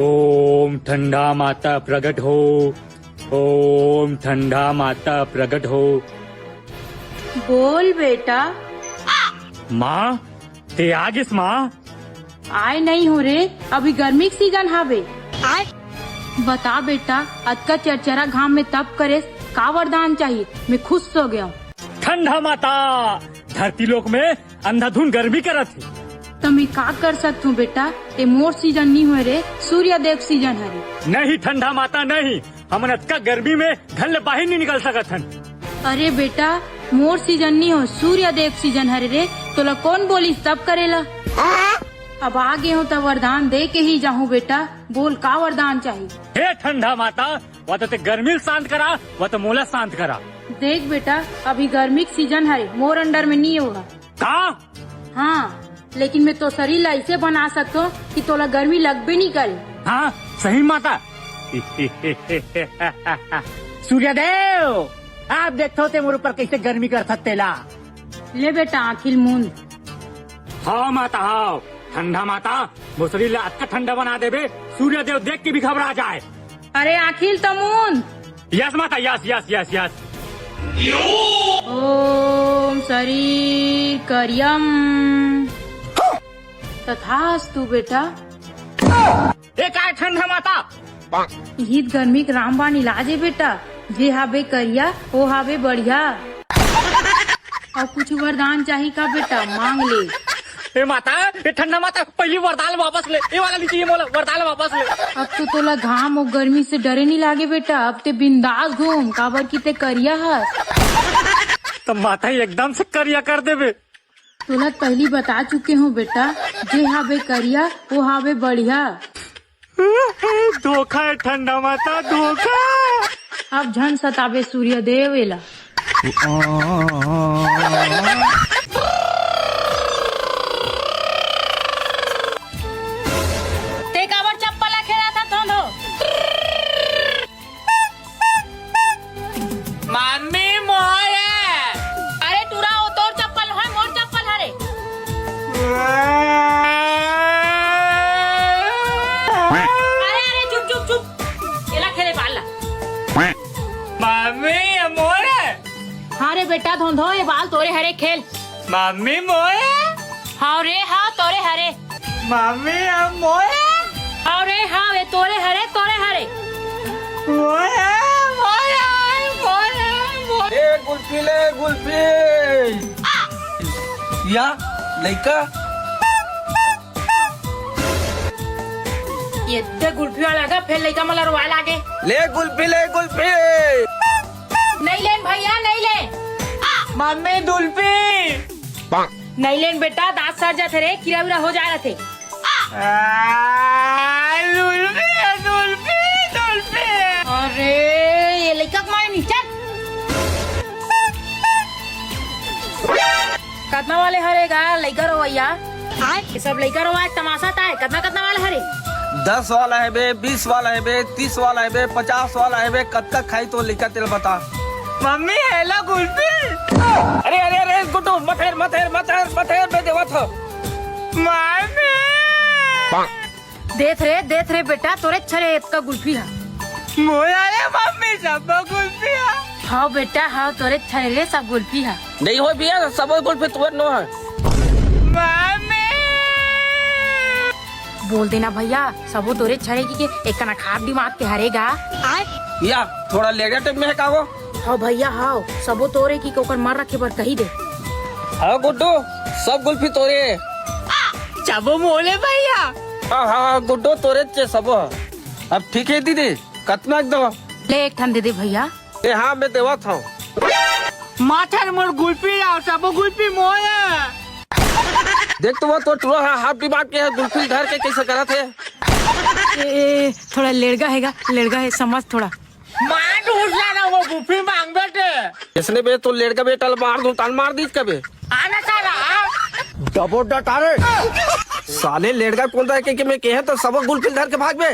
ओम ठंडा माता प्रकट हो, ओम ठंडा माता प्रकट हो। बोल बेटा। माँ ते आगिस माँ। आए नहीं हो रे, अभी गर्मी की सीजन हावे। बता बेटा, अतका चरचरा घाम में तप करे का वरदान चाहिए? मैं खुश हो गया हूँ। ठंडा माता धरती लोक में अंधाधुन गर्मी करत है। तो मैं का कर सकती हूँ बेटा? ये मोर सीजन नहीं हुए रे, सूर्य देव सीजन है रे। नहीं ठंडा माता नहीं, हमन अतका गर्मी में घर ले बाहर नहीं निकल सकत हन। अरे बेटा, मोर सीजन नहीं हो, सूर्य देव सीजन है रे। तोला कौन बोली सब करेला? अब आगे हूँ तो वरदान दे के ही जाऊँ बेटा। बोल का वरदान चाहिए? हे ठंडा माता, वह तो ते गर्मी शांत करा, वह तो मोला शांत करा। देख बेटा, अभी गर्मी की सीजन है, मोर अंडर में नहीं होगा। का? हाँ, लेकिन मैं तो शरीर ऐसे बना सकता हूँ कि तोला गर्मी लग भी नहीं करे। हाँ सही माता। सूर्यदेव आप देखो ते मोर ऊपर कैसे गर्मी कर सकते ला। ले बेटा आखिल मूंद। हाँ माता हाँ, ठंडा माता मोर शरीर ला अतका ठंडा बना देबे, सूर्यदेव देख के भी घबरा जाए। अरे आखिल तो मूंद। यस माता, यस यस यस यस। ओम शरीर करियम तथास्तु बेटा। एक आए ठंडा माता। हित गर्मी के रामबाण इलाज है बेटा। जे हावे करिया वो हावे बढ़िया। और कुछ वरदान चाहिए का बेटा? मांग ले। ए माता, ए ठंडा माता, पहली वरदान वापस ले। ये वाला नहीं चाहिए मोला, वरदान वापस ले। अब तो तोला घाम और गर्मी से डरे नहीं लागे बेटा। अब ते बिंदास घूम, काबर की ते करिया है। तो माता एकदम से करिया कर देबे। तोला पहली बता चुके हूँ बेटा, जे हावे करिया वो हावे बढ़िया। धोखा है ठंडा माता, धोखा। अब झन सतावे सूर्य देव एला। ते काबर चप्पल खेला था धोंधो? मम्मी मोए। अरे टूरा वो तोर चप्पल है, मोर चप्पल है रे। अरे अरे चुप चुप चुप, एला खेले बाला। मम्मी मोए। हाँ रे बेटा धोंधो, ये बाल तोरे हरे खेल। मम्मी मोए। हाँ रे हाँ, तोरे हरे। मम्मी मोए। हाँ रे हाँ, वे तोरे हरे तोरे हरे। मोए मोए मोए। ए गुल्फी ले गुल्फी। या लइका ये ते गुल्फी वाला का फिर लइका मला रोवा लागे। ले गुल्फी ले गुल्फी। नहीं लेन भैया नहीं लेन। मम्मी दुल्फी। नहीं लेन बेटा, दांत सड़ जाते रे, कीड़ा वीड़ा हो जा रहे थे। दुल्फी दुल्फी दुल्फी। अरे ये लइका कमाए नहीं चल। कितना वाले हरेगा लइका रोवैया? ये सब लइका रोवा तमाशा था। कितना कितना वाले हरे? 10 वाला है बे, 20 वाला है बे, 30 वाला है बे, 50 वाला है बे। कब तक खाई तो लइका तेरे बता। मम्मी हेला गुल्फी। अरे अरे अरे गुड्डू मत हेर मत हेर मत हेर मत हेर बे देवत हो। मम्मी। देख रे बेटा, तोरे छरे का गुल्फी है। मोया ये मम्मी सब गुल्फी। हाँ बेटा हाँ, तोरे छरे सब गुल्फी है। नहीं हो बिया सब गुल्फी तुअर नो है। मम्मी। बोल देना भैया, सबो तोरे छरे की के एक कना खाब दिमाग के हरेगा। या थोड़ा लेगा टाइप में है का वो। हाँ भैया हाँ, सबो तोरे की कोकर मार रखे पर कही दे। हाँ गुड्डू सब गुल्फी तोरे। चाबो मोले भैया। हाँ हाँ गुड्डू तोरे चे सब। अब ठीक है दीदी, कतना एकदम ले एक ठन दे दे भैया। ए हाँ मैं देवत हूँ। माथा मोर गुल्फी आओ, सबो गुल्फी मोया। देख तो वो तो टूरा है, हाफ दिमाग के है, गुल्फी धर के कैसे करा थे। थोड़ा लेड़गा है समझ थोड़ा। मार दूसरा ना वो गुल्फी मांग बैठे। इसने बे तो लेड़का बेटा मार दूं ताल मार दी कबे। आना साला। डबो डटारे साले लेड़का कौन था कि मैं कहे तो सब गुल्फी धर के भाग बे।